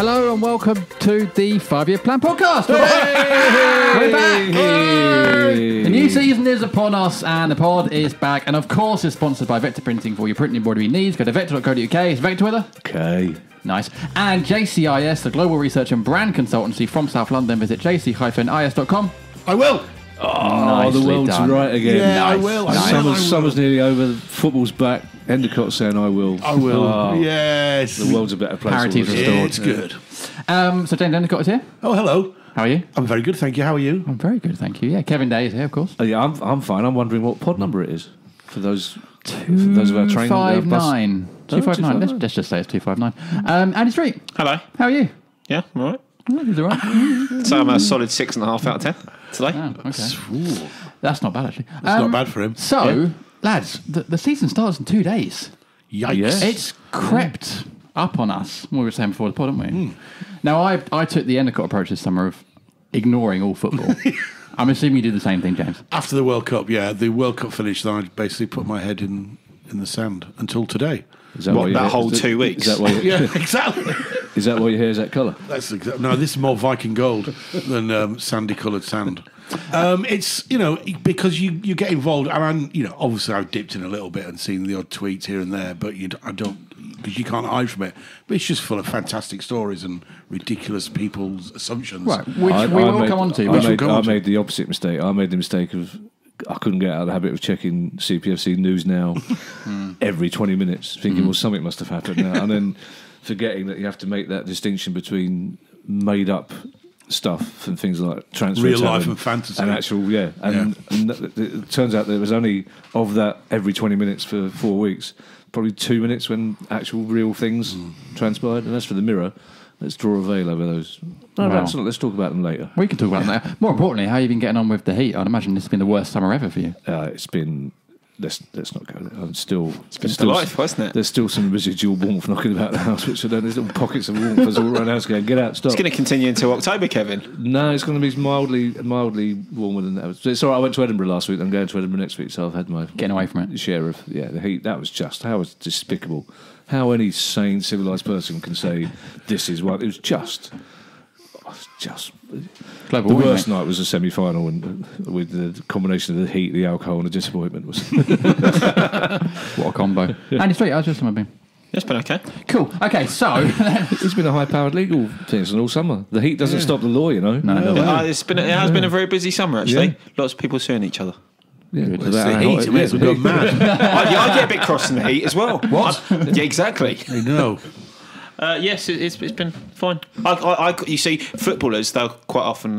Hello and welcome to the 5-Year Plan Podcast. We're back. The new season is upon us and the pod is back. And of course, it's sponsored by Vector Printing for your printing embroidery needs. Go to vector.co.uk. Is Vector with us? Okay. Nice. And JCIS, the global research and brand consultancy from South London. Visit jc-is.com. I will. Oh, the world's done. right again. Yeah, Nice. I will. Nice. Summer's nearly over. Football's back. Endicott saying I will. I will. Oh, Yes. the world's a better place. Parity's all of a restored. It's good. So James Endicott is here. Oh, hello. How are you? I'm very good, thank you. How are you? I'm very good, thank you. Yeah, Kevin Day is here, of course. Oh, yeah, I'm fine. I'm wondering what pod number it is for those of our training. 259. 259. 259. Let's just say it's 259. Andy Street. Hello. How are you? Yeah, I'm all right. He's all right. So I'm a solid 6.5 out of 10 today. Oh, okay. Ooh, That's not bad, actually. that's not bad for him. So, lads, the season starts in 2 days. Yikes. Yeah. It's crept up on us. We were saying before the pod, didn't we? Now, I took the Endicott approach this summer of ignoring all football. I'm assuming you did the same thing, James. After the World Cup, the World Cup finished, then I basically put my head in the sand until today. Is that What, why you're that here? whole Is 2 weeks? Is that why? Yeah, exactly. Is that why your hair is that colour? That's no. This is more Viking gold than sandy-coloured sand. It's because you get involved. And obviously I've dipped in a little bit and seen the odd tweets here and there, but I don't because you can't hide from it. But it's just full of fantastic stories and ridiculous people's assumptions. Right, which we will come on to. I made the opposite mistake. I made the mistake of I couldn't get out of the habit of checking CPFC News Now every 20 minutes, thinking, well, something must have happened now, and then forgetting that you have to make that distinction between made-up stuff and things like transfer Real talent life and fantasy. and actual, and it turns out there was only of that every 20 minutes for 4 weeks, probably 2 minutes when actual real things transpired, and as for the Mirror, let's draw a veil over those. No, Wow. let's talk about them later. We can talk about that. More importantly, how have you been getting on with the heat? I'd imagine this has been the worst summer ever for you. It's been. Let's not go there. It's been delightful, hasn't it? There's still some residual warmth knocking about the house, which I don't. There's little pockets of warmth as all around the house going. Get out, stop. It's going to continue until October, Kevin. No, it's going to be mildly warmer than that. It's all right. I went to Edinburgh last week. I'm going to Edinburgh next week, so I've had my Getting away from it. share of the heat. That was despicable. How any sane, civilised person can say this is what it was just. Global The warming, worst mate. night was the semi-final, and with the combination of the heat, the alcohol, and the disappointment was. What a combo. Andy Street, how's your summer been? It's been okay. Cool. Okay, so... It's been a high-powered legal thing all summer. The heat doesn't stop the law, you know. No. It has been a very busy summer, actually. Yeah. Lots of people suing each other. Yeah, It's the heat. We've gone mad. I get a bit cross in the heat as well. What? Yeah, exactly. I know. Yes, it's been fine. You see, footballers, they'll quite often,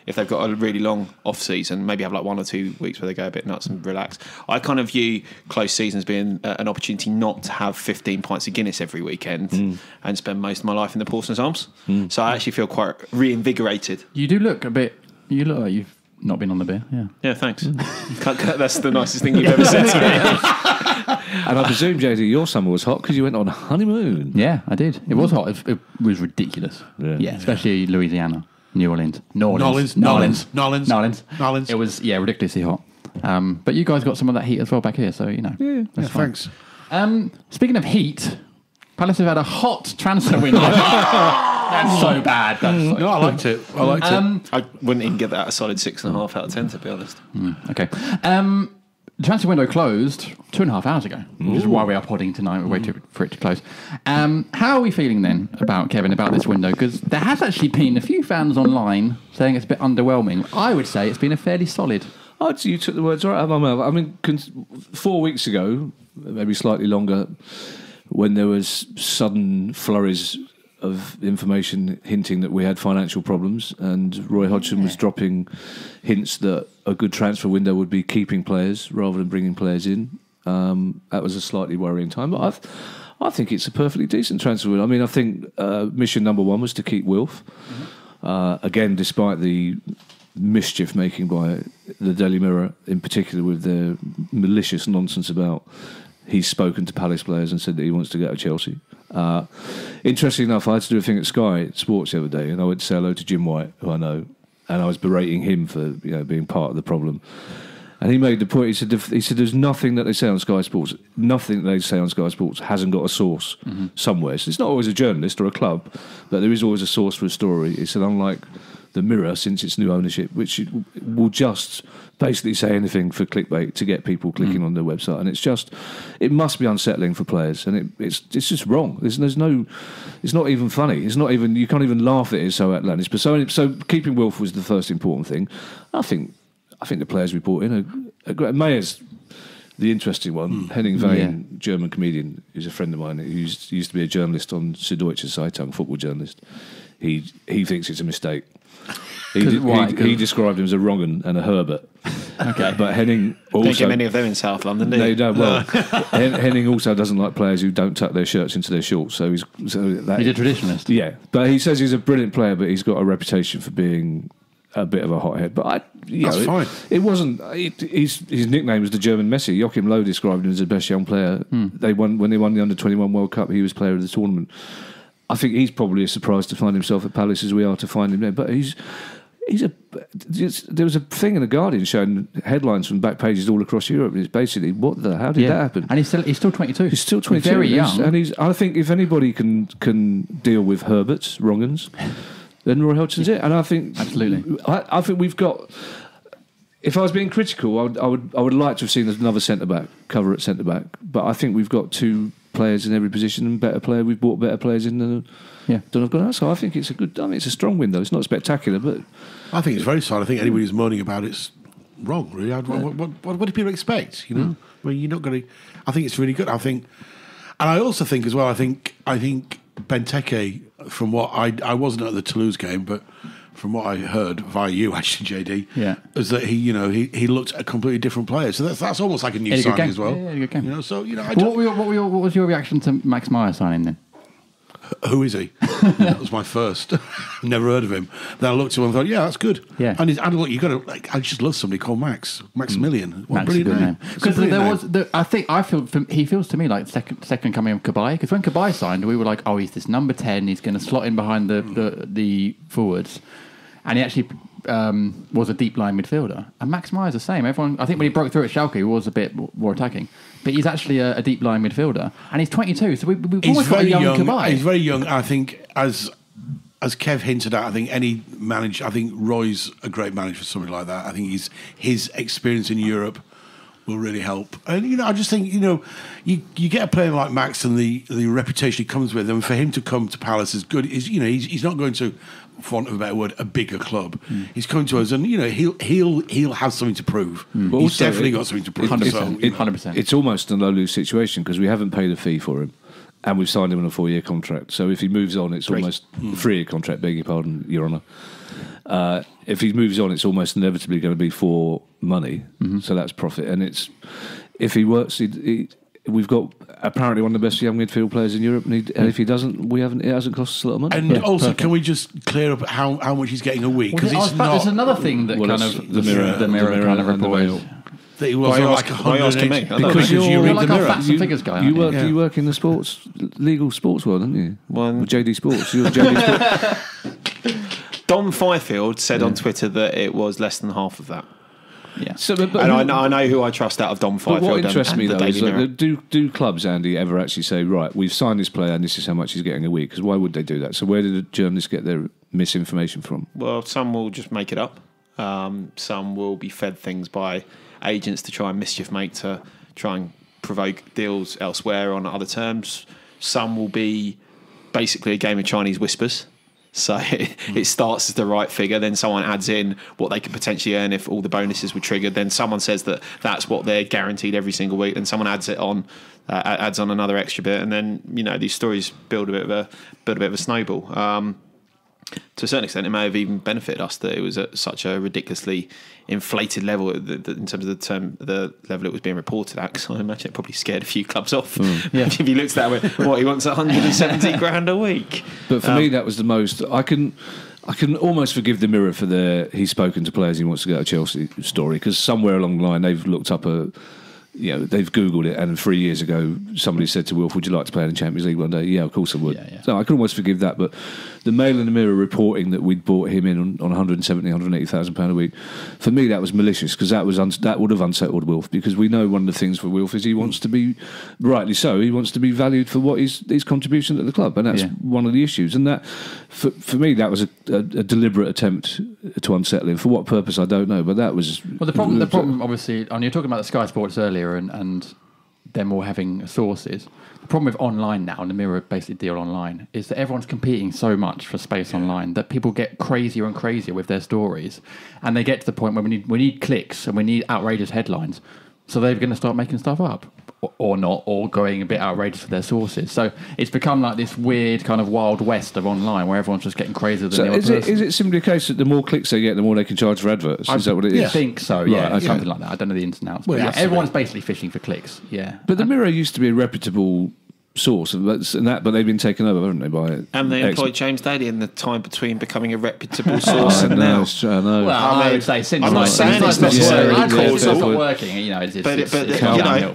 if they've got a really long off-season, maybe have like 1 or 2 weeks where they go a bit nuts and relax. I kind of view close season as being an opportunity not to have 15 pints of Guinness every weekend and spend most of my life in the Portsmouth Arms. So I actually feel quite reinvigorated. You do look a bit... You look like you've not been on the beer, yeah. Yeah, thanks. That's the nicest thing you've ever said to me. And I presume, JD, your summer was hot because you went on honeymoon. Yeah, I did. It was hot. It was ridiculous. Yeah. Especially Louisiana, New Orleans. Nolans. It was, ridiculously hot. But you guys got some of that heat as well back here, so, Yeah, that's fine. thanks. Speaking of heat, Palace have had a hot transfer window. That's so bad. No, I liked it. I wouldn't even give that a solid 6.5 out of 10, to be honest. Okay. The transfer window closed 2.5 hours ago, which is why we are podding tonight. We're waiting for it to close. How are we feeling then about this window? Because there has actually been a few fans online saying it's a bit underwhelming. I would say it's been a fairly solid. Oh, you took the words right out of my mouth. I mean, 4 weeks ago, maybe slightly longer, when there was sudden flurries of information hinting that we had financial problems, and Roy Hodgson was dropping hints that a good transfer window would be keeping players rather than bringing players in. That was a slightly worrying time, but I think it's a perfectly decent transfer window. I mean, I think mission number one was to keep Wilf. Again, despite the mischief making by the Daily Mirror, in particular with their malicious nonsense about he's spoken to Palace players and said that he wants to go to Chelsea. Interestingly enough, I had to do a thing at Sky Sports the other day, and I went to say hello to Jim White, who I know, and I was berating him for being part of the problem. And he made the point. He said there's nothing that they say on Sky Sports. Nothing that they say on Sky Sports hasn't got a source somewhere. So it's not always a journalist or a club, but there is always a source for a story. He said, unlike the Mirror, since its new ownership, which will just basically say anything for clickbait to get people clicking on their website, and it must be unsettling for players, and it's just wrong. There's no, it's not even funny. It's not even, you can't even laugh at it. It's so outlandish. But so keeping Wilf was the first important thing. I think the players we brought in are great. Mayer's the interesting one. Henning Wehn, German comedian, who's a friend of mine, who used to be a journalist on Süddeutsche Zeitung, football journalist. He thinks it's a mistake. He described him as a wrong and a Herbert. Okay. But Henning also... Don't get many of them in South London, do you? No, you don't. Well, Henning also doesn't like players who don't tuck their shirts into their shorts. He's a traditionalist. Yeah. But he says he's a brilliant player, but he's got a reputation for being a bit of a hothead. But that's fine. It wasn't... His nickname was the German Messi. Joachim Low described him as the best young player. When they won the Under-21 World Cup, he was player of the tournament. I think he's probably as surprised to find himself at Palace as we are to find him there. But there was a thing in the Guardian showing headlines from back pages all across Europe. It's basically, how did that happen? And he's still 22. He's still 22. Very young. And I think if anybody can deal with Herberts, wrong-uns, then Roy Hodgson's it. And I think absolutely. I think we've got. If I was being critical, I would like to have seen another centre-back cover at centre-back. But I think we've got two players in every position and we've brought better players in than I've got out. So I think it's it's a strong win, though. It's not spectacular, but I think it's very solid. I think anybody who's moaning about it's wrong, really. What do people expect? You know, I mean, you're not going to. I think it's really good. And I also think as well. I think Benteke, from what I wasn't at the Toulouse game, but from what I heard via you, actually, JD, is that he looked a completely different player. So that's almost like a new signing as well. Yeah, a good game. What was your reaction to Max Meyer signing then? Who is he? That was my first. Never heard of him. Then I looked at him and thought, yeah, that's good. Yeah. And look, you got to. I just love somebody called Maximilian. What a Max is a brilliant good name. Because he feels to me like second coming of Cabaye. Because when Cabaye signed, we were like, oh, he's this number 10. He's going to slot in behind the forwards, and he actually was a deep line midfielder. And Max Meyer's the same. Everyone, I think when he broke through at Schalke, he was a bit more attacking. But he's actually a deep line midfielder, and he's 22. So we've almost got a young Cabaye. He's very young. I think as Kev hinted at, I think any manager. I think Roy's a great manager for something like that. I think his experience in Europe will really help. And I just think you get a player like Max and the reputation he comes with, and for him to come to Palace is good. He's not going to, for want of a better word, a bigger club. He's coming to us, and he'll have something to prove. But He's definitely got something to prove. 100%. It's almost a no-lose situation because we haven't paid a fee for him, and we've signed him on a 4-year contract. So if he moves on, it's almost a 3-year contract. Beg your pardon, Your Honour. If he moves on, it's almost inevitably going to be for money. So that's profit, and if he works, we've got apparently one of the best young midfield players in Europe, and if he doesn't, it hasn't cost us a lot of money. And also, can we just clear up how much he's getting a week? Because there's another thing that the mirror kind of reported. That he was like 100 me? Because you're read like the our Mirror. facts and figures guy. You work in the legal sports world, don't you? With JD Sports. You're JD Sports. Dom Fifield said on Twitter that it was less than half of that. Yeah. So, I know who I trust out of Dom Fifield. But what interests me, though, is Mirror. do clubs, Andy, ever actually say, right, we've signed this player and this is how much he's getting a week? Because why would they do that? So where did the journalists get their misinformation from? Well, some will just make it up. Some will be fed things by agents to try and mischief make, to try and provoke deals elsewhere on other terms. Some will be basically a game of Chinese whispers. So it starts as the right figure, then someone adds in what they can potentially earn if all the bonuses were triggered, then someone says that that's what they're guaranteed every single week, then someone adds on another extra bit, and then these stories build a bit of a snowball. To a certain extent, it may have even benefited us that it was at such a ridiculously inflated level in terms of the level it was being reported at. Because I imagine it probably scared a few clubs off. If you looked at that way, he wants 170 grand a week. But for me, that was the most. I can almost forgive the Mirror for he's spoken to players he wants to go to Chelsea story, because somewhere along the line they've looked up they've Googled it, and 3 years ago somebody said to Wilf, "Would you like to play in the Champions League one day?" Yeah, of course I would. Yeah. So I can almost forgive that. But the Mail and the Mirror reporting that we'd bought him in on 170, 180,000 £180,000 a week, for me that was malicious, because that would have unsettled Wilf, because we know one of the things for Wilf is he wants to be, rightly so, he wants to be valued for what his contribution at the club, and that's one of the issues. And that, for me, that was a deliberate attempt to unsettle him. For what purpose, I don't know, but that was... Well, the problem obviously, and you're talking about the Sky Sports earlier, and them all having sources. The problem with online now, and the Mirror basically deal online, is that everyone's competing so much for space online that people get crazier and crazier with their stories, and they get to the point where we need clicks and we need outrageous headlines. So they're going to start making stuff up, or not, or going a bit outrageous with their sources. So it's become like this weird kind of wild west of online where everyone's just getting crazier than the other person. Is it simply a case that the more clicks they get, the more they can charge for adverts? Is that what it is? I think so, yeah. Right, okay. Something like that. I don't know the ins and outs. Well, but everyone's basically fishing for clicks, yeah. But the Mirror used to be a reputable source, but they've been taken over, haven't they? By and they employed James Daly in the time between becoming a reputable source and now. I know. Well, I would say since I'm not saying it's not working.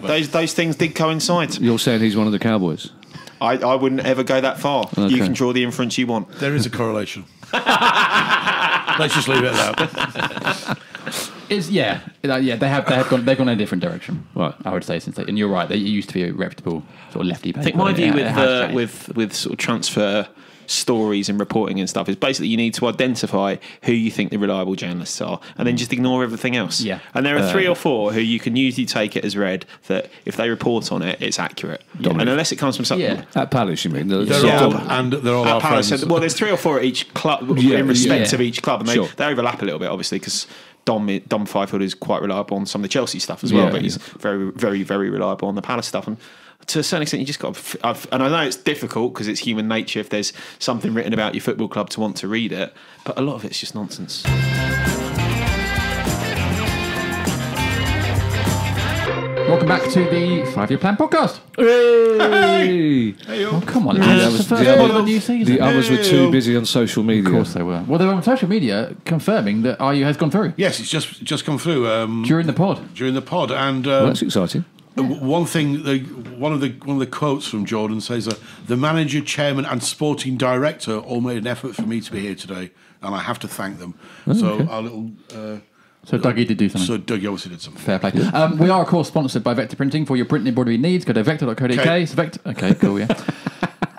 But those things did coincide. You're saying he's one of the Cowboys? I wouldn't ever go that far. Okay. You can draw the inference you want. There is a correlation. Let's just leave it at that. They've gone in a different direction. Right, I would say and you're right. They used to be a reputable sort of lefty paper. I think my view with sort of transfer stories and reporting and stuff is basically you need to identify who you think the reliable journalists are, and then just ignore everything else. Yeah, and there are 3 or 4 who you can usually take it as read that if they report on it, it's accurate. And unless it comes from something, at Palace, you mean? They're all our Palace. friends. Well, there's 3 or 4 at each club in respect of each club, and they overlap a little bit, obviously, because Dom Fifield is quite reliable on some of the Chelsea stuff as well, but he's very, very, very reliable on the Palace stuff. And to a certain extent, you just got to... And I know it's difficult because it's human nature if there's something written about your football club to want to read it, but a lot of it's just nonsense. Welcome back to the 5-Year Plan podcast. Hey! Oh, come on. The others were too busy on social media. Of course they were. Well, they were on social media confirming that RU has gone through. Yes, it's just come through during the pod. And Well, that's exciting. one thing, one of the quotes from Jordan says, "The manager, chairman, and sporting director all made an effort for me to be here today, and I have to thank them." So our little. So Dougie did do something. So Dougie obviously did something. Fair play. We are, of course, sponsored by Vector Printing for your printing embroidery needs. Go to vector.co.uk. Okay, cool, yeah.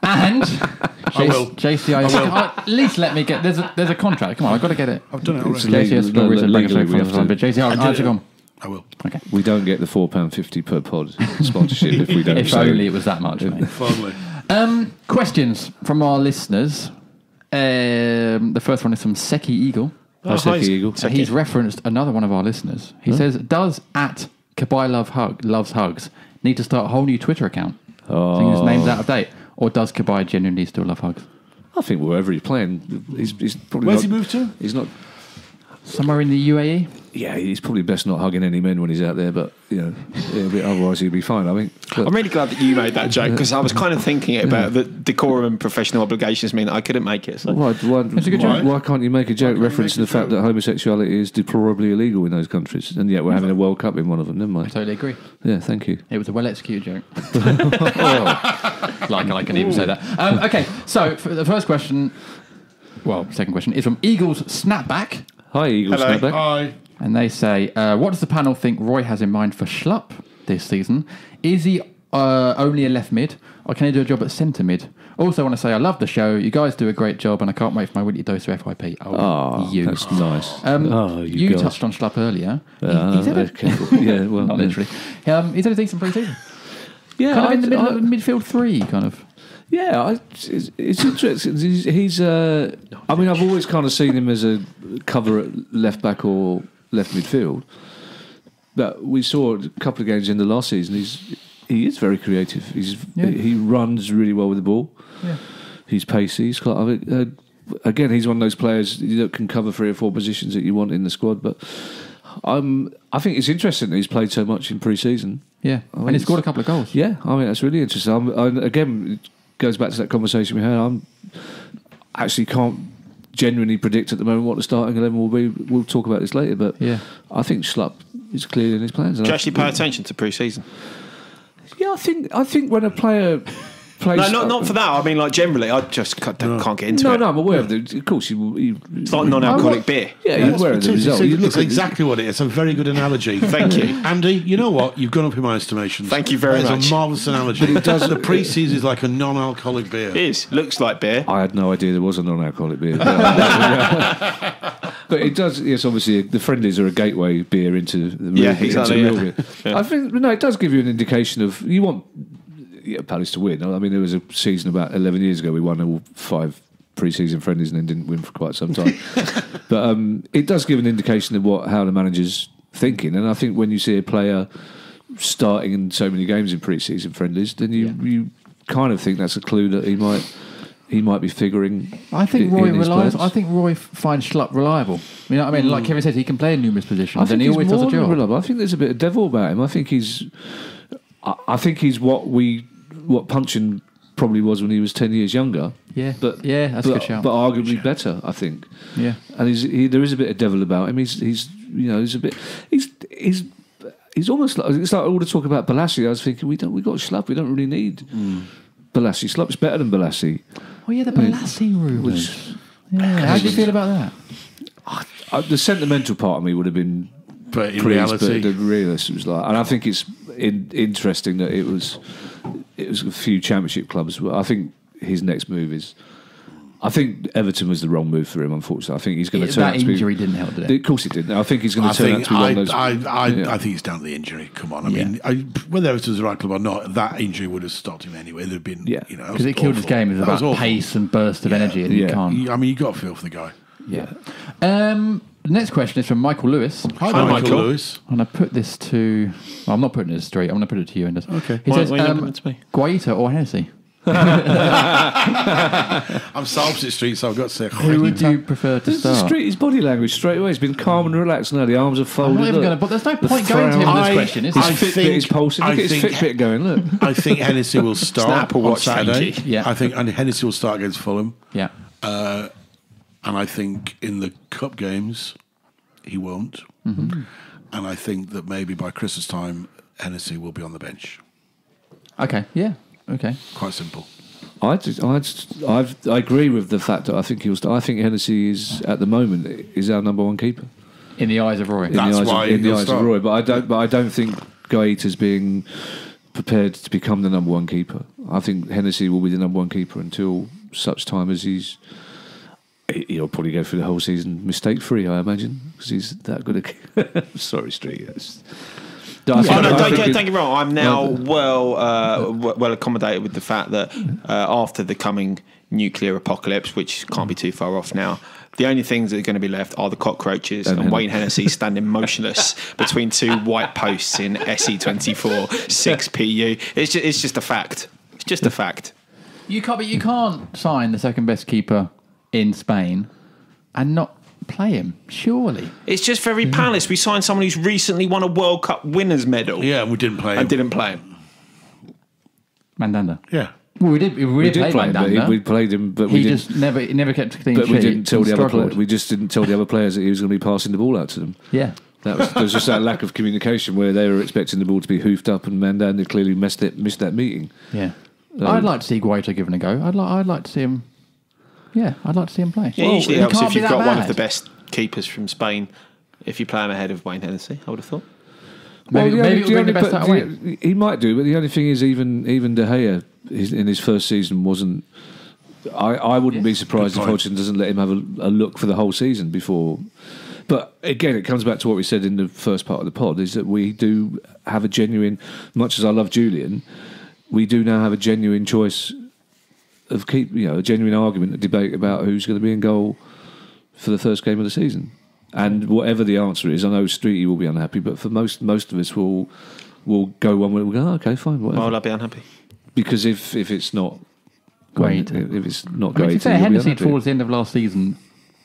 And JCI. At least let me get. There's a contract. Come on, I've got to get it. I've done it already. JCI stories and bring JCI. I will. Okay. We don't get the £4.50 per pod sponsorship if we don't. If only it was that much. Finally. Questions from our listeners. The first one is from Seki Eagle. Eagle. So he's referenced another one of our listeners. He says, "Does @Kabai loves hugs need to start a whole new Twitter account? I think his name's out of date, or does Kabai genuinely still love hugs? I think wherever he's playing, he's probably. Where's he moved to? He's not. Somewhere in the UAE. Yeah, he's probably best not hugging any men when he's out there, but otherwise he'll be fine, I think. I'm really glad that you made that joke, because I was kind of thinking about the decorum and professional obligations mean that I couldn't make it. So. Why can't you make a joke referencing the fact that homosexuality is deplorably illegal in those countries, and yet we're having a World Cup in one of them? Never mind. I totally agree. Yeah, thank you. It was a well-executed joke. Like I can even say that. Okay, so for the first question, second question, is from Eagles Snapback. Hi, Eagles Snapback. Hi. And they say, what does the panel think Roy has in mind for Schlupp this season? Is he only a left mid, or can he do a job at centre mid? Also, I want to say I love the show. You guys do a great job, and I can't wait for my weekly dose of FYP. That's nice. You touched on Schlupp earlier. Not literally. He's had a decent pre-season. Yeah, kind of in the middle of midfield 3, kind of. Yeah, it's interesting. He's I mean, I've always kind of seen him as a cover at left back or left midfield. But we saw a couple of games in the last season. He is very creative. He runs really well with the ball. Yeah. He's pacey. He's quite, again, he's one of those players that can cover 3 or 4 positions that you want in the squad. But I think it's interesting that he's played so much in pre-season. Yeah, and he scored a couple of goals. Yeah, I mean, that's really interesting. Again, it goes back to that conversation we had. I actually can't genuinely predict at the moment what the starting 11 will be. We'll talk about this later, but I think Schlupp is clearly in his plans. Do you actually pay attention to pre-season? Yeah, I think when a player plays, No, not for that. I mean, like generally, I just can't get into it. No, I'm aware of it. Of course, It's like non-alcoholic beer. Yeah, you're aware of the result. It's exactly what it is. It's a very good analogy. Thank you, Andy. You know what? You've gone up in my estimation. Thank you very much. It's a marvellous analogy. But it does. The pre-season is like a non-alcoholic beer. It is. Looks like beer. I had no idea there was a non-alcoholic beer. But it does. Yes, obviously, the friendlies are a gateway beer into the real, exactly. into real beer. I think it does give you an indication of you want Palace to win. I mean, there was a season about 11 years ago we won all 5 pre-season friendlies and then didn't win for quite some time. But it does give an indication of how the manager's thinking. And I think when you see a player starting in so many games in pre-season friendlies, then you kind of think that's a clue that he might be figuring. I think Roy finds Schlupp reliable. You know what I mean? Like Kevin said, he can play in numerous positions, and he always does a job. Reliable. I think there's a bit of devil about him. I think he's what Punchin probably was when he was 10 years younger. Yeah, that's a good shout. But arguably better, I think. Yeah, and there is a bit of devil about him. He's almost like, it's like all the talk about Balassi. I was thinking we got Schlupp. We don't really need Balassi. Schlupp's better than Balassi. Oh yeah, the Balassi rumours. How do you feel about that? The sentimental part of me would have been, but in reality, the realist was like, and I think it's interesting that it was a few Championship clubs. I think his next move is. I think Everton was the wrong move for him. Unfortunately, I think he's going to turn out to be. That injury didn't help, did it? Of course, it didn't. I think he's going to turn out to be one of those. I think it's down to the injury. Come on, I mean, whether Everton's the right club or not, that injury would have stopped him anyway. There'd been, because it killed his game. It was about pace and burst of energy, and you can't. I mean, you got to feel for the guy. Yeah. The next question is from Michael Lewis. Hi, Michael Lewis. And I put this to. Well, I'm not putting it straight. I'm going to put it to you, Enders. Okay. He says, Guaita or Hennessy? I'm Salpsit Street, so I've got to say. Who would you prefer to start? Street, his body language straight away. He's been calm and relaxed now. The arms are folded. I'm not even going to. But there's no point going to him with this question. Is his Fitbit is pulsing. Look at his Fitbit going. Look. I think Hennessy will start Apple Watch on Saturday. Yeah. I think Hennessy will start against Fulham. Yeah. And I think in the cup games he won't. Mm-hmm. And I think that maybe by Christmas time Hennessy will be on the bench. Okay. Yeah. Okay. Quite simple. I agree with the fact that I think I think Hennessy is at the moment is our number one keeper in the eyes of Roy. In the eyes of Roy, but I don't think Guaita's being prepared to become the number one keeper. I think Hennessy will be the number one keeper until such time as he'll probably go through the whole season mistake free. I imagine because he's that good. Sorry, Street. Don't get me wrong. I'm now well accommodated with the fact that after the coming nuclear apocalypse, which can't be too far off now, the only things that are going to be left are the cockroaches and Wayne Hennessy standing motionless between 2 white posts in SE24 6PU. It's just a fact. It's just a fact. You can't sign the second best keeper in Spain and not play him, surely. It's just very Palace. We signed someone who's recently won a World Cup winners medal. Yeah, and we didn't play him. And didn't play him. Mandanda. Yeah. Well, we did play Mandanda. We played him, but he never kept a clean sheet. But we didn't tell we just didn't tell the other players that he was going to be passing the ball out to them. Yeah. There was just that lack of communication where they were expecting the ball to be hoofed up and Mandanda clearly missed that meeting. Yeah. I'd like to see Guaita given a go. I'd like to see him. Yeah, I'd like to see him play. Yeah, usually it helps if you've got one of the best keepers from Spain. If you play him ahead of Wayne Hennessy, I would have thought. Maybe it'll bring the best out of Wayne. He might do, but the only thing is, even De Gea in his first season wasn't. I wouldn't be surprised if Hodgson doesn't let him have a look for the whole season before. But again, it comes back to what we said in the first part of the pod: is that we do have a genuine. Much as I love Julian, we do now have a genuine choice of a genuine argument, a debate about who's going to be in goal for the first game of the season. And whatever the answer is, I know Streety will be unhappy, but for most of us will go one way. We'll go, okay, fine, whatever. Why will I be unhappy? Because if it's not great, if it's not great, to be fair, Hennessy towards the end of last season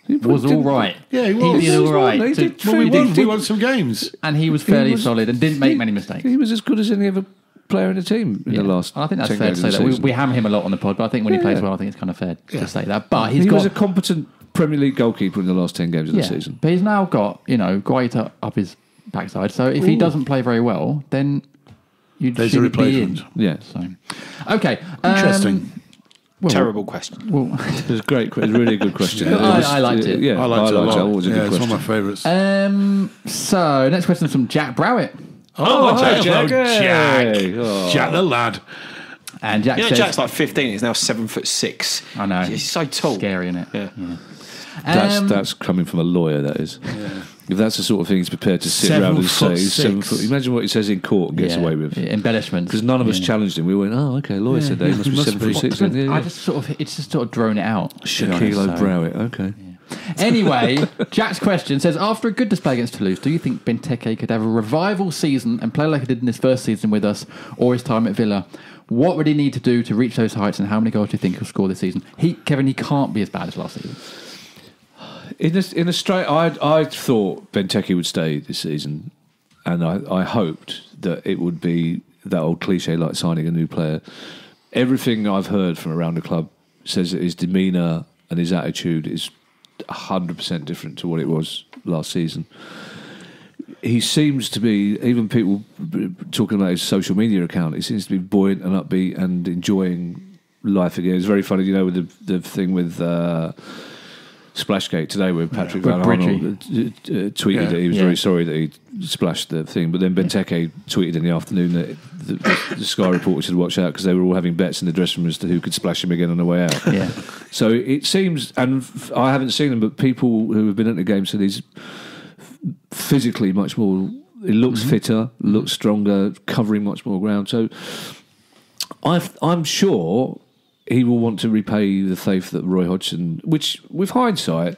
was all right. Yeah, he was. He did all right. We won some games, and he was fairly solid and didn't make many mistakes. He was as good as any other player in the team in the last. I think that's fair to say that. We ham him a lot on the pod, but I think when he plays well, I think it's kind of fair to say that. But he was a competent Premier League goalkeeper in the last 10 games of the season. But he's now got Guaita up his backside. So if he doesn't play very well, then there's a replacement. Yeah. So, okay. Interesting. Terrible question. Well, It was a great question. Really good question. I liked it. Yeah, I liked it a lot. It was a good It's one question. of my favourites. so next question is from Jack Browett. Hi, Jack. Hey. Oh. Jack the lad. And Jack You know, says, Jack's like 15. He's now 7'6". I know. He's so tall. Scary, isn't it? Yeah. That's coming from a lawyer, that is. If that's the sort of thing he's prepared to sit around and say, he's 7 foot. Imagine what he says in court and gets away with. Embellishments. Because none of us challenged him. We went, oh, okay, lawyer said that. He must be 7'6". then. Yeah, I just sort of drone it out. Shaquille O'Browett, okay. Anyway, Jack's question says, after a good display against Toulouse, do you think Benteke could have a revival season and play like he did in his first season with us or his time at Villa? What would he need to do to reach those heights, and how many goals do you think he'll score this season? Kevin, he can't be as bad as last season. In a straight, I thought Benteke would stay this season, and I hoped that it would be that old cliche like signing a new player. Everything I've heard from around the club says that his demeanour and his attitude is 100% different to what it was last season. He seems to be, even people talking about his social media account, he seems to be buoyant and upbeat and enjoying life again. It's very funny, with the thing with Splashgate today, where Patrick Van Arnold tweeted that he was very sorry that he splashed the thing, but then Benteke tweeted in the afternoon that the Sky reporter should watch out because they were all having bets in the dressing room as to who could splash him again on the way out. Yeah. So it seems, and I haven't seen him, but people who have been at the game said he's physically much more. He looks fitter, looks stronger, covering much more ground. So I'm sure he will want to repay the faith that Roy Hodgson, which with hindsight,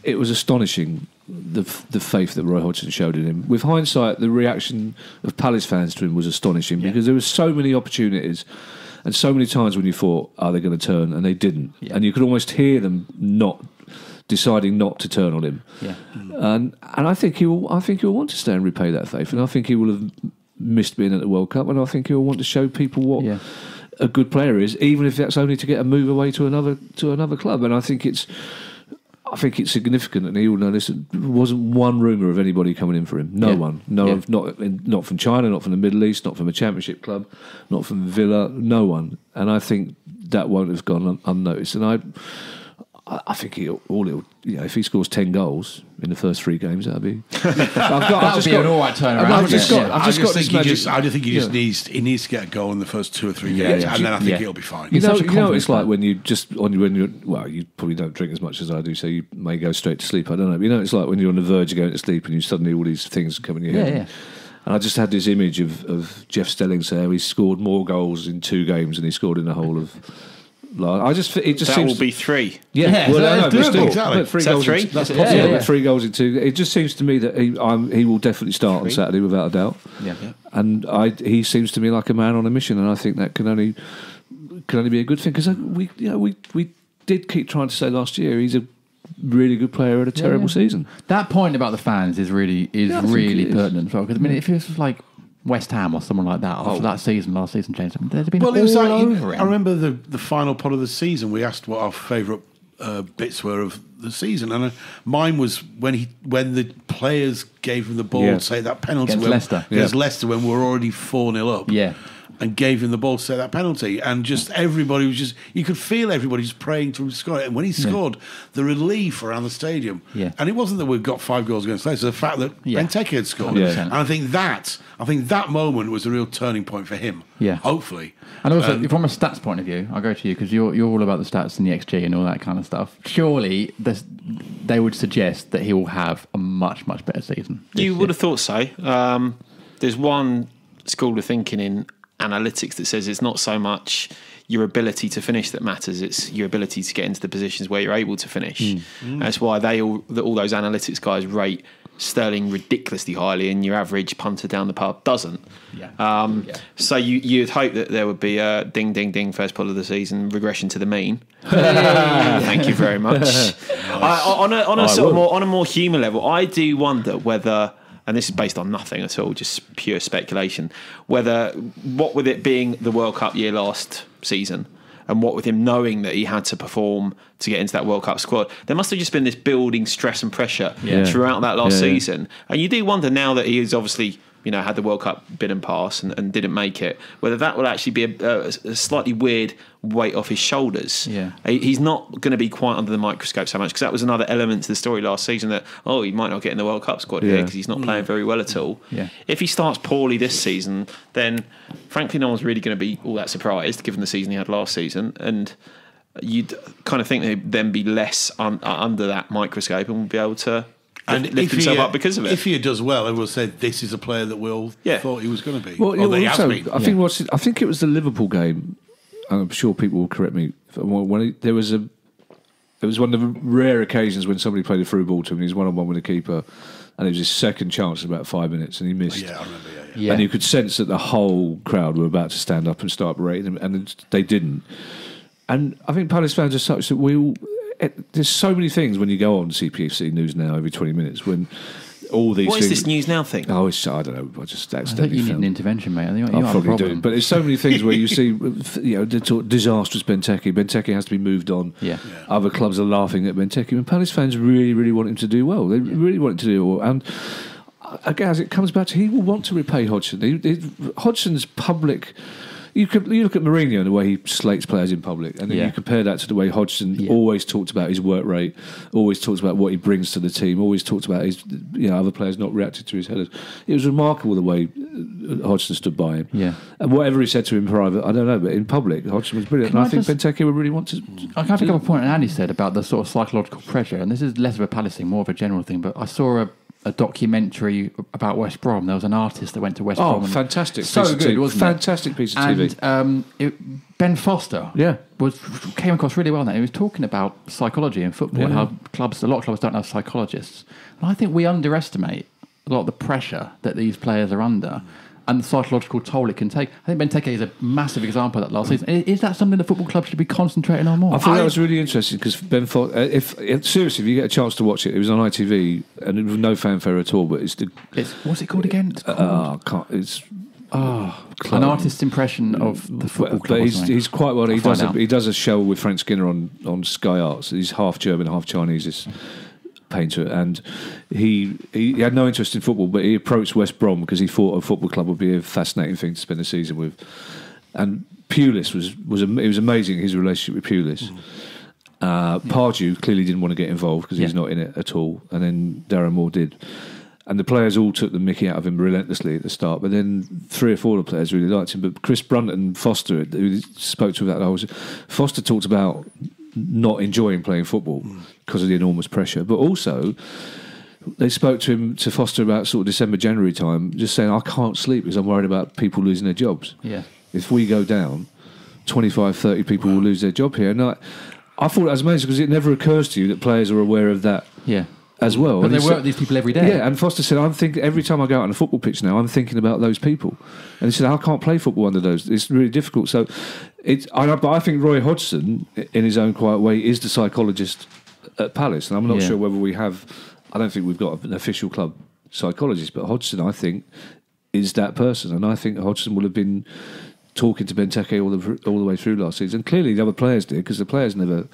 it was astonishing, the faith that Roy Hodgson showed in him. With hindsight, the reaction of Palace fans to him was astonishing because there were so many opportunities and so many times when you thought, are they going to turn? And they didn't. Yeah. And you could almost hear them deciding not to turn on him. Yeah. And I think he will want to stay and repay that faith. And I think he will have missed being at the World Cup, and I think he will want to show people what a good player is, even if that's only to get a move away to another club. And I think it's significant, and he will know this. There wasn't one rumour of anybody coming in for him. No one. Not from China, not from the Middle East, not from a Championship club, not from Villa. No one. And I think that won't have gone unnoticed. And I think if he scores 10 goals in the first 3 games, that'd be. That'd be an all right turnaround. I just think he needs to get a goal in the first 2 or 3 games, and then I think he'll be fine. You know what it's like when you probably don't drink as much as I do, so you may go straight to sleep. I don't know. But it's like when you're on the verge of going to sleep and you suddenly all these things come in your head. Yeah. And I just had this image of Jeff Stelling saying he scored more goals in 2 games than he scored in the whole of. That will be 3. Yeah, well, doable. Exactly. 3 Is that goals. 3? That's possible. But 3 goals in 2. It just seems to me that he will definitely start on Saturday without a doubt. Yeah. And he seems to me like a man on a mission, and I think that can only be a good thing because we did keep trying to say last year he's a really good player at a terrible season. That point about the fans is really pertinent as well, because if it was like West Ham or someone like that after that season, last season, James, there'd have been over it. I remember the final part of the season. We asked what our favourite bits were of the season, and mine was when the players gave him the ball to say that penalty against Leicester when we were already 4-0 up. Yeah. And gave him the ball to say that penalty, and just everybody was you could feel everybody just praying to score it. And when he scored, the relief around the stadium, and it wasn't that we'd got 5 goals against Leicester, the fact that Benteke had scored, and I think that moment was a real turning point for him. Yeah, hopefully. And also, from a stats point of view, I'll go to you because you're all about the stats and the XG and all that kind of stuff. Surely, they would suggest that he will have a much better season. You would have thought so. There's one school of thinking in analytics that says it's not so much your ability to finish that matters, it's your ability to get into the positions where you're able to finish. That's why all those analytics guys rate Sterling ridiculously highly, and your average punter down the pub doesn't. So you'd hope that there would be a ding ding ding first pull of the season, regression to the mean. Thank you very much. On a more human level, I do wonder whether, and this is based on nothing at all, just pure speculation, what with it being the World Cup year last season, and what with him knowing that he had to perform to get into that World Cup squad, there must have just been this building stress and pressure throughout that last season. And you do wonder now that he is obviously, had the World Cup bid and pass and didn't make it, whether that will actually be a slightly weird weight off his shoulders. Yeah. He's not going to be quite under the microscope so much, because that was another element to the story last season that, he might not get in the World Cup squad here because he's not playing very well at all. Yeah. If he starts poorly this season, then frankly no one's really going to be all that surprised given the season he had last season, and you'd kind of think they'd then be less under that microscope and be able to lift himself up because of it. If he does well, everyone will say this is a player that Will thought he was going to be. Well, Or he has been. I think it was the Liverpool game. I'm sure people will correct me. There was one of the rare occasions when somebody played a through ball to him. He was 1-on-1 with a keeper, and it was his second chance in about 5 minutes, and he missed. Yeah, I remember. Yeah. And you could sense that the whole crowd were about to stand up and start berating him, and they didn't. And I think Palace fans are such that there's so many things when you go on CPFC News Now every 20 minutes when all these What things... is this News Now thing? Oh, I don't know. I just I accidentally think you need found an intervention, mate. I think I probably do. But there's so many things where you see, disastrous Benteke. Benteke has to be moved on. Yeah. Other clubs are laughing at Benteke. And Palace fans really, really want him to do well. They really want him to do well. And again, as it comes back to, he will want to repay Hodgson. Hodgson's public... You look at Mourinho and the way he slates players in public, and then you compare that to the way Hodgson always talked about his work rate, always talked about what he brings to the team, always talked about his other players not reacting to his headers. It was remarkable the way Hodgson stood by him. Yeah. And whatever he said to him in private, I don't know, but in public, Hodgson was brilliant. And I think Benteke would really want to... I can pick up a point Andy said about the sort of psychological pressure, and this is less of a Palace thing, more of a general thing, but I saw a documentary about West Brom. There was an artist that went to West Brom. Oh, fantastic. So piece of good, TV. wasn't Fantastic piece of TV. And Ben Foster came across really well there. He was talking about psychology in football and how a lot of clubs don't have psychologists. And I think we underestimate a lot of the pressure that these players are under and the psychological toll it can take. I think Benteke is a massive example of that last season. Is that something the football club should be conconcentrating on more? I thought that was really interesting because Ben Foster, seriously, if you get a chance to watch it, it was on ITV and it was no fanfare at all, but it's what's it called again? It's called... an artist's impression of the football club. But he's quite well. He does a show with Frank Skinner on Sky Arts. He's half German, half Chinese. This painter, and he had no interest in football, but he approached West Brom because he thought a football club would be a fascinating thing to spend the season with. And Pulis was amazing. His relationship with Pulis. Pardew clearly didn't want to get involved because he's not in it at all, and then Darren Moore did. And the players all took the mickey out of him relentlessly at the start, but then 3 or 4 of the players really liked him. But Chris Brunt and Foster, who spoke to him about that, Foster talked about not enjoying playing football because of the enormous pressure, but also they spoke to Foster about sort of December, January time, just saying, I can't sleep because I'm worried about people losing their jobs. Yeah. If we go down, 25, 30 people will lose their job here. And I thought that was amazing because it never occurs to you that players are aware of that as well. But they work with these people every day. Yeah, and Foster said, I'm thinking every time I go out on a football pitch now, I'm thinking about those people. And he said, I can't play football under those. It's really difficult. So but I think Roy Hodgson, in his own quiet way, is the psychologist at Palace. And I'm not sure whether we have... I don't think we've got an official club psychologist, but Hodgson, I think, is that person. And I think Hodgson will have been talking to Benteke all the way through last season. Clearly the other players did, because the players never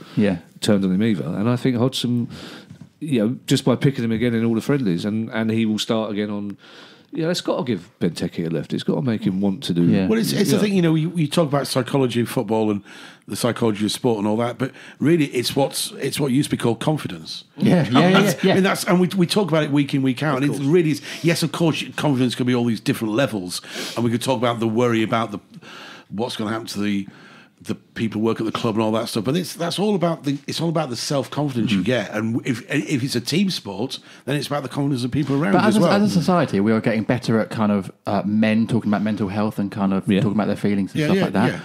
turned on him either. And I think Hodgson, just by picking him again in all the friendlies, and he will start again on... it's got to give Benteke a lift. It's got to make him want to do... Yeah. Well, it's the thing, you talk about psychology of football and the psychology of sport and all that, but really it's what used to be called confidence. Yeah. And we talk about it week in, week out, and it really is... Yes, of course, confidence can be all these different levels, and we could talk about the worry about what's going to happen to the people who work at the club and all that stuff, but it's all about the self-confidence you get, and if it's a team sport, then it's about the confidence of people around. But as well. As a society, we are getting better at kind of men talking about mental health and kind of talking about their feelings and stuff like that. Yeah.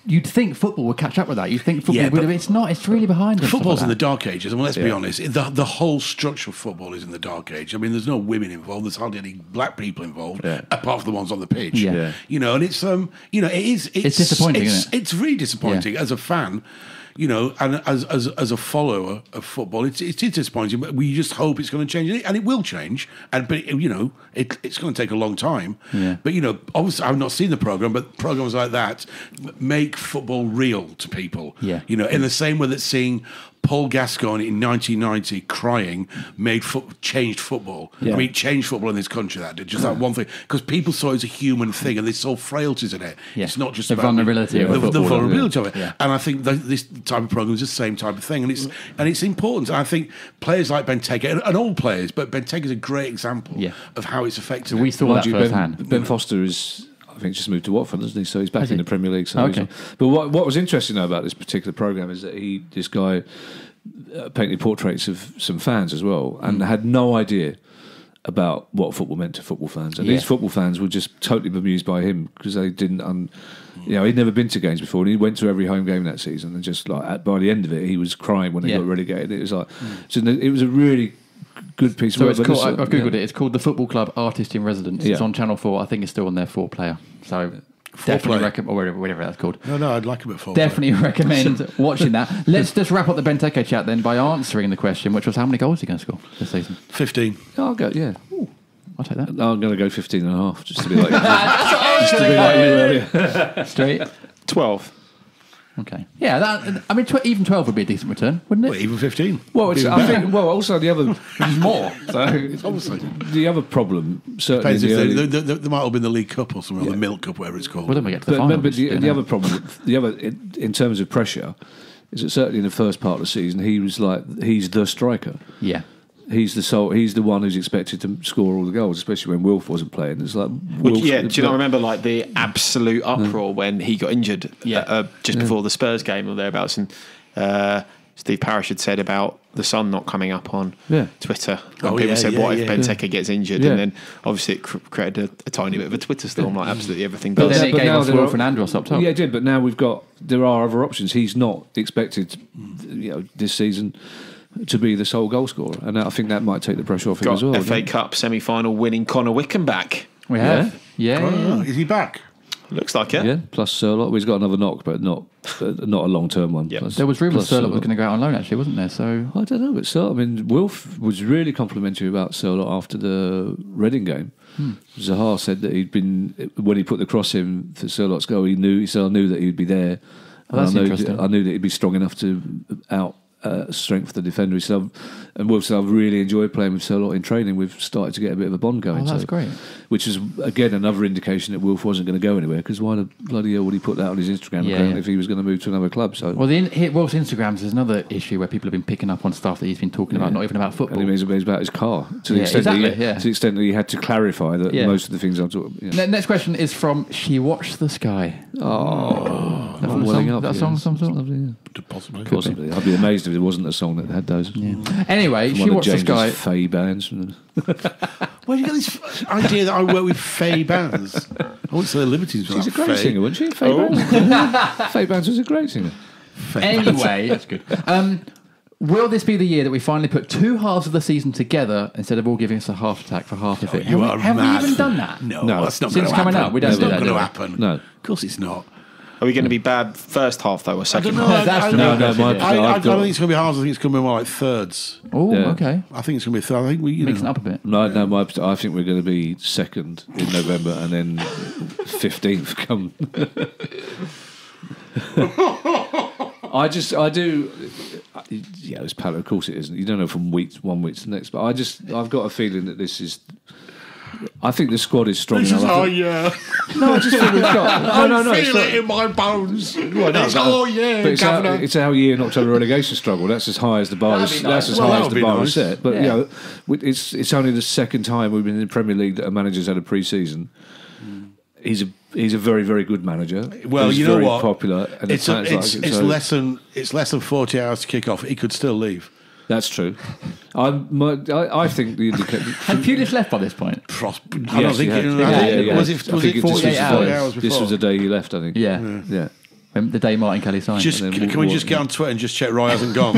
You'd think football would catch up with that. You'd think football would have... It's not. It's really behind us. Football's in the dark ages. I mean, let's be honest. The whole structure of football is in the dark age. I mean, there's no women involved. There's hardly any black people involved, apart from the ones on the pitch. Yeah. And it's it is. It's disappointing, isn't it? It's really disappointing as a fan. and as a follower of football, it's disappointing. But we just hope it's going to change, and it will change. But it's going to take a long time. Yeah. But obviously, I've not seen the program, but programs like that make football real to people. Yeah. In the same way that seeing Paul Gascoigne in 1990 crying changed football. Yeah. I mean, changed football in this country. That did just that one thing, because people saw it as a human thing, and they saw frailties in it. Yeah. It's not just The about vulnerability of the football. vulnerability of it. Yeah. And I think this type of program is the same type of thing, and it's important. And I think players like Benteke, and all players, but Benteke is a great example of how it's affected. We saw that firsthand. Ben Foster is, I think, just moved to Watford, hasn't he? So he's back in the Premier League. So Okay. But what was interesting though about this particular program is that this guy painted portraits of some fans as well, and had no idea about what football meant to football fans. And these football fans were just totally bemused by him because they didn't. He'd never been to games before, and he went to every home game that season. And just by the end of it, he was crying when they got relegated. It was like, so it was a really good piece of work. So it's called, I've googled it. It's called the Football Club Artist in Residence. It's on Channel 4. I think it's still on their 4-player. So definitely recommend, or whatever that's called. No, I'd like a bit 4. Definitely recommend watching that. Let's just wrap up the Benteke chat then by answering the question, which was how many goals are you going to score this season? 15. I'll go, I'll take that. I'm going to go 15 and a half, just to be like, Straight. 12. Okay. Yeah, even 12 would be a decent return, wouldn't it? Well, even 15. Well, also the other more. So Obviously. the other problem certainly Depends if they might have been the League Cup or something, or the Milk Cup, whatever it's called. well, then we get to the final. But the other problem, in terms of pressure, is that certainly in the first part of the season he's the striker. Yeah. He's the one who's expected to score all the goals, especially when Wilf wasn't playing. It's like, Do you not remember the absolute uproar when he got injured just before the Spurs game or thereabouts? And Steve Parish had said about the Sun not coming up on Twitter. And people said, what if Benteke gets injured? And then obviously it created a tiny bit of a Twitter storm, like absolutely everything But does. then it gave us Wilf and Andros up top. Yeah, it did, but now there are other options. He's not expected, this season to be the sole goal scorer, and I think that might take the pressure off him as well. FA Cup semi-final winning Connor Wickham back. We have. Yeah. Is he back? Looks like it. Yeah, plus Sherlock. He's got another knock, but not a long-term one. Yep. There was rumours Sherlock was going to go out on loan, actually, wasn't there? So I don't know, but Wilf was really complimentary about Sherlock after the Reading game. Zaha said that when he put the cross in for Sherlock's goal, I knew that he'd be there. Oh, that's interesting. I knew that he'd be strong enough to strength the defender. And Wolf said, I've really enjoyed playing with Sherlock in training. We've started to get a bit of a bond going. Oh, that's great. Which is, again, another indication that Wolf wasn't going to go anywhere, because why the bloody hell would he put that on his Instagram account if he was going to move to another club? So, well, Wolf's Instagrams is another issue where people have been picking up on stuff that he's been talking about, not even about football. And he's about his car. To the extent that he had to clarify that most of the things I'm talking about. Next question is from She Watched the Sky. Oh, that song of some sort? Lovely, Possibly. I'd be amazed if there wasn't a song that had those. Anyway, She Watched the Sky. Faye bands. Where do you get this idea that I work with Faye Bands? I wouldn't say the Libertines. She's a great singer, wasn't she? Faye Bands. Faye Bands was a great singer. Anyway, that's good. Will this be the year that we finally put two halves of the season together instead of all giving us a half attack for half of it? You are have we mad. even done that? No, No. that's not Since going to coming happen. up, we don't It's do not that, going do to we? happen. No. Of course it's not. Are we going to be bad first half though, or I second don't know. half? That's the No, main no, question, my- I don't think it's going to be halves. I think it's going to be more like thirds. Oh, Yeah. okay. I think it's going to be third. I think we, Mixing up a bit. No, I think we're going to be second in November and then 15th come. I do. Yeah, it's Palace. Of course, it isn't. You don't know from one week to the next. But I've got a feeling that this is. I think the squad is strong enough. yeah. No, I just think we've got. No, I feel it in my bones. Well, no, It's yeah, but it's our year not to have a relegation struggle. That's as high as the bar is. That'd be nice. That's as Well, high as that'd the be bar nice. is set. But it's only the second time we've been in the Premier League that a manager's had a pre-season. He's a very, very good manager. Well, He's you know very what? popular. And It's so- less than 40 hours to kick off. He could still leave. That's true. I think the indicator. Had Pulis left by this point? I don't Yes, think he it had. was it I think 48 hours before. This was the day he left, I think. Yeah. The day Martin Kelly signed. Can we just get on Twitter and just check Roy hasn't gone?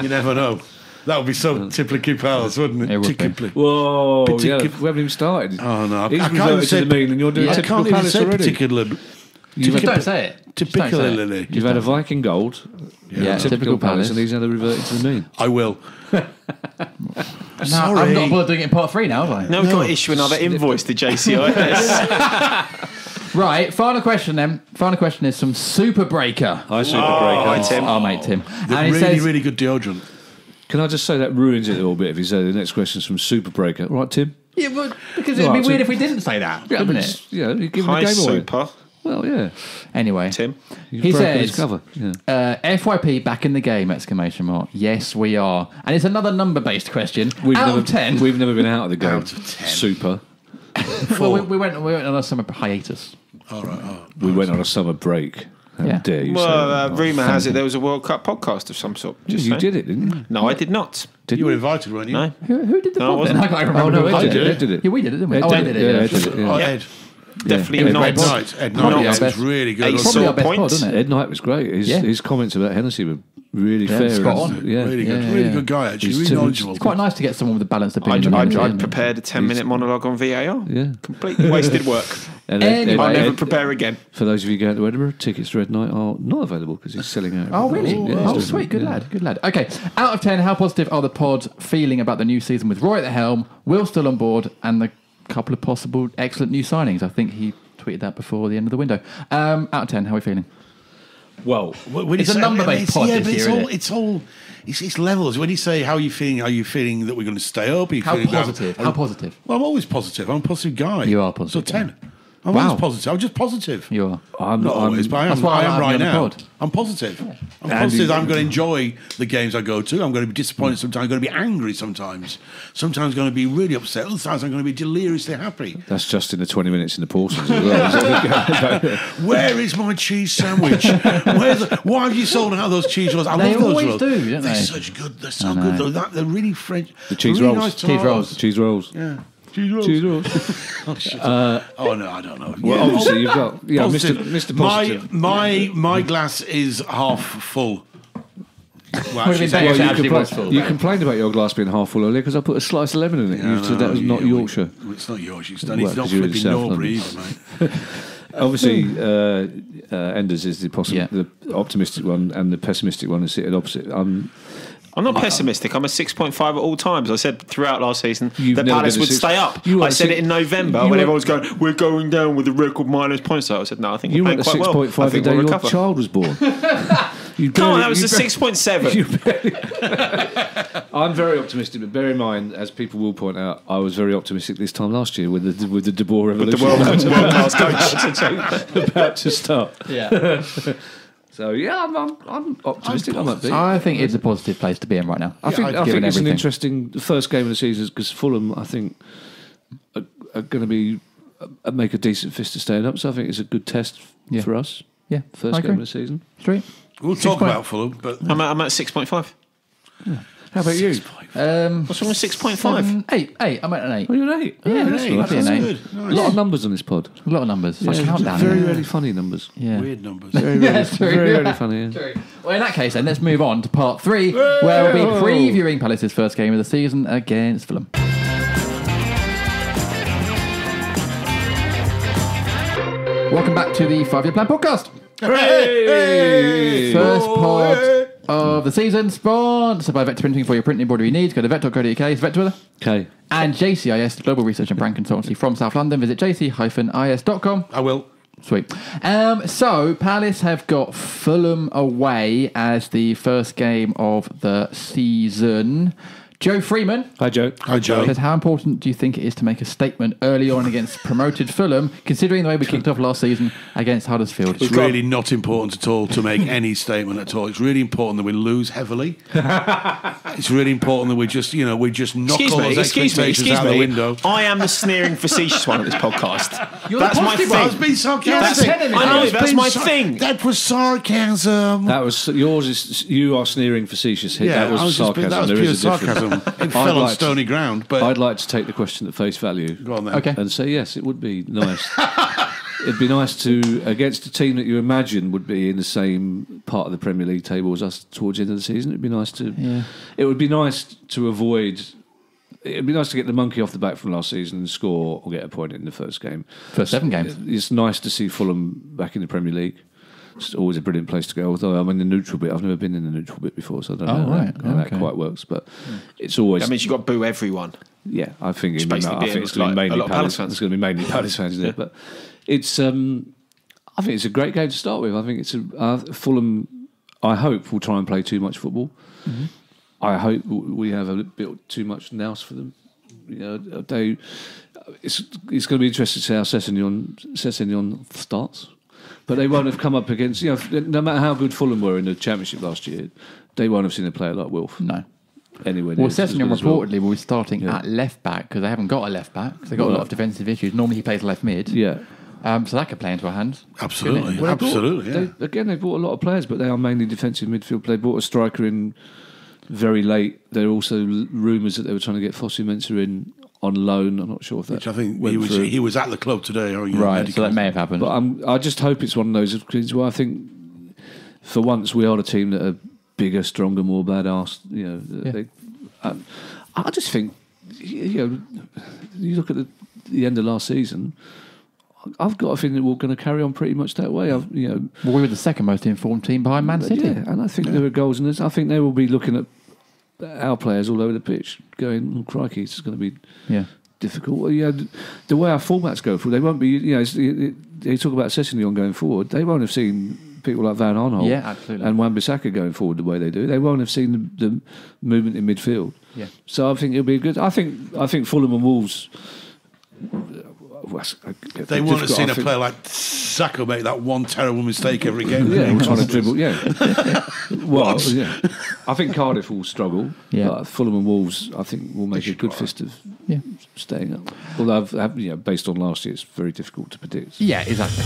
You never know. That would be so typically Palace, wouldn't it? It would be. Typically. Whoa, we haven't even started. Oh no! He's I can't reverted even to say. the mean, and you're doing I typical can't even Palace say already. particular. Just don't say it. Typically. You've had a Viking gold, typical Palace, and he's now reverted to the mean. I will. Now, I'm not bothered doing it in part 3 now, have I? Now we've got to issue another invoice to JCIS. Right, final question then. Final question is from Super Breaker. Hi, Super Breaker. Hi, Tim. Oh, mate, Tim. The And he really, says, really good deodorant. Can I just say that ruins it a little bit if you say the next question is from Super Breaker? Right, Tim? yeah, well, because it'd be Right, weird so- if we didn't say that, Yeah, wouldn't but it? you're giving Hi, the game away. Super. Well, yeah. Anyway, Tim. You've he broken his says, cover. Yeah. FYP back in the game, exclamation mark. Yes, we are. And it's another number-based question. Out of 10. We've never been out of the game. Out of 10. Super. Well, we went on a summer hiatus. All right. We went on a summer break. How Yeah. dare you say Well, that? rumour has it there was a World Cup podcast of some sort. Just You saying. did it, didn't you? No, I did not. You were invited, weren't you? No. Who did the No, pod I then? I wasn't. can't remember. Oh, no, who Ed did it. Ed did it. Yeah, we did it, didn't we? Ed I did did it. it. Yeah, Ed did it. Oh, Yeah. Ed. Definitely It was not. great. Ed Probably Knight our was best- really good. Ace Probably our Sort best pod, points. isn't it? Ed Knight was great. His comments about Hennessy were really fair. spot and- on. Yeah. Really good. Yeah, Really yeah. good guy, actually. He's Really too- knowledgeable. It's quite nice to get someone with a balanced opinion. I'd prepared a 10-minute monologue on VAR. Yeah. Completely wasted work. And Anyway, I'll never Ed- prepare again. for those of you going to Edinburgh, tickets for Ed Knight are not available because he's selling out. Oh, really? Yeah, Oh, he's doing sweet. Good it. Yeah. lad. Good lad. Okay. Out of 10, how positive are the pod feeling about the new season with Roy at the helm, Will still on board, and the couple of possible excellent new signings? I think he tweeted that before the end of the window. Out of 10, how are we feeling? Well, when It's you a say- number-based pod Yeah, this but year, it's all it's levels. When you say how are you feeling that we're going to stay up? Are you How feeling positive? How positive? Well, I'm always positive. I'm a positive guy. You are positive, So 10. I'm Wow. always positive. I'm just positive. You are. I'm Not always, but I That's am, why I I am like right having you on now. the pod. I'm positive. I'm Andy- positive. I'm going to enjoy the games I go to. I'm going to be disappointed sometimes. I'm going to be angry sometimes. Sometimes I'm going to be really upset. Other times I'm going to be deliriously happy. That's just in the 20 minutes in the portions as well. Where is my cheese sandwich? Why have you sold out those cheese rolls? I They love those always rolls. do, don't They're they? such good. They're so good. They're really French. The cheese They're really rolls. Nice Cheese tomatoes. rolls. Cheese rolls. Yeah. Cheese rolls. Cheese rolls. Oh no, I don't know. Well, Yeah. obviously you've got Positive. Mr. Positive. My glass is half full. Well, Would have actually, been better if it you, actually was full. you complained about your glass being half full earlier because I put a slice of lemon in it. You said that was not Yorkshire. It's not Yorkshire. It's Well, not 'cause you're in flipping South Norbury London. either, mate. Obviously, Enders is Yeah. the optimistic one, and the pessimistic one is sitting opposite. I'm not pessimistic. I'm a 6.5 at all times. I said throughout last season You've that never Palace been a would six- stay up. You were I a said six- it in November you when were- everyone was going, we're going down with a record minus points. So I said, no, I think You we're went playing to quite well. 6.5 I the think day we'll your recover. child was born. Come on, that was a 6.7. I'm very optimistic, but bear in mind, as people will point out, I was very optimistic this time last year with the De Boer revolution. The world-class coach. about to start. Yeah. So yeah, I'm optimistic. I'm upbeat. I think it's a positive place to be in right now. I think given it's an everything. interesting first game of the season because Fulham, I think, are going to be make a decent fist to stand up. So I think it's a good test Yeah. for us. Yeah. First I game agree. of the season. Street. We'll talk about Fulham, but I'm at 6.5. How about you? What's wrong with 6.5? 8. I'm at an 8. Oh, you're an 8. Yeah, Oh, that's that's right. nice. That's good. A Nice. lot of numbers on this pod. A lot of numbers. It's like a countdown. Very isn't it? rarely funny numbers. Yeah. weird numbers. Very, Yeah, rarely, it's true. very rarely funny. Yeah. True. Well, in that case, then let's move on to part 3, where we'll be previewing Palace's first game of the season against Fulham. Welcome back to the 5-Year Plan podcast. Hey! First pod of the season, sponsored by Vector Printing for your printing embroidery needs. Go to vector.co.uk, it's Vector, Okay. and JCIS, the global research and brand consultancy from South London. Visit jc-is.com. I will. Sweet. So, Palace have got Fulham away as the first game of the season. Joe Freeman Hi, Joe. Hi, Joe. says, how important do you think it is to make a statement early on against promoted Fulham, considering the way we kicked off last season against Huddersfield? It's really not important at all to make any statement at all. It's really important that we lose heavily. It's really important that we just knock all those expectations out the window. I am the sneering, facetious one of this podcast. You're That's the my positive thing. one. I was being sarcastic. That's- I know, was that's being my thing. That was sarcasm. That was yours. Is you are sneering facetious. That was sarcasm. That was There pure is a difference. sarcasm. It fell on stony ground. But I'd like to take the question at face value. go on then. Okay. And say yes, it would be nice. It'd be nice to against a team that you imagine would be in the same part of the Premier League table as us towards the end of the season. It'd be nice to. Yeah. It would be nice to avoid. It'd be nice to get the monkey off the back from last season and score or get a point in the first game. First 7 games. It's nice to see Fulham back in the Premier League. It's always a brilliant place to go. Although I'm in the neutral bit, I've never been in the neutral bit before, so I don't know how that quite works. But it's always. That means you've got to boo everyone. Yeah, I think it's basically going to be mainly Palace fans. It's going to be mainly Palace fans, isn't it? But it's. I think it's a great game to start with. I think it's Fulham. I hope will try and play too much football. Mm-hmm. I hope we have a bit too much nous for them. It's going to be interesting to see how Sessegnon starts. But they won't have come up against, no matter how good Fulham were in the Championship last year, they won't have seen a player like Wilf. No. Anywhere well, Sessegnon reportedly will be starting at left back because they haven't got a left back. They've got a lot of defensive issues. Normally he plays left mid. Yeah. So that could play into our hands. Absolutely. They bought a lot of players, but they are mainly defensive midfield. They bought a striker in very late. There are also rumours that they were trying to get Fosu Mensah in on loan. I'm not sure if that. Which I think he was at the club today. Right, so that may have happened. But I just hope it's one of those things where I think for once we are the team that are bigger, stronger, more badass. I just think you look at the end of last season. I've got a feeling that we're going to carry on pretty much that way. We were the second most informed team behind Man City. Yeah, and I think there are goals in this. I think they will be looking at our players all over the pitch going, oh, crikey, it's going to be difficult. Well, the way our formats go through, they won't be, they talk about Sessegnon going forward, they won't have seen people like Van Aanholt and Wan-Bissaka going forward the way they do. They won't have seen the movement in midfield. Yeah. So I think it'll be good. I think Fulham and Wolves... They won't have seen a player like Saka make that one terrible mistake every game. Yeah, we're trying to dribble. Yeah. Well, I think Cardiff will struggle. Yeah. But Fulham and Wolves, I think, will make a good fist of staying up. Although, based on last year, it's very difficult to predict. Yeah, exactly.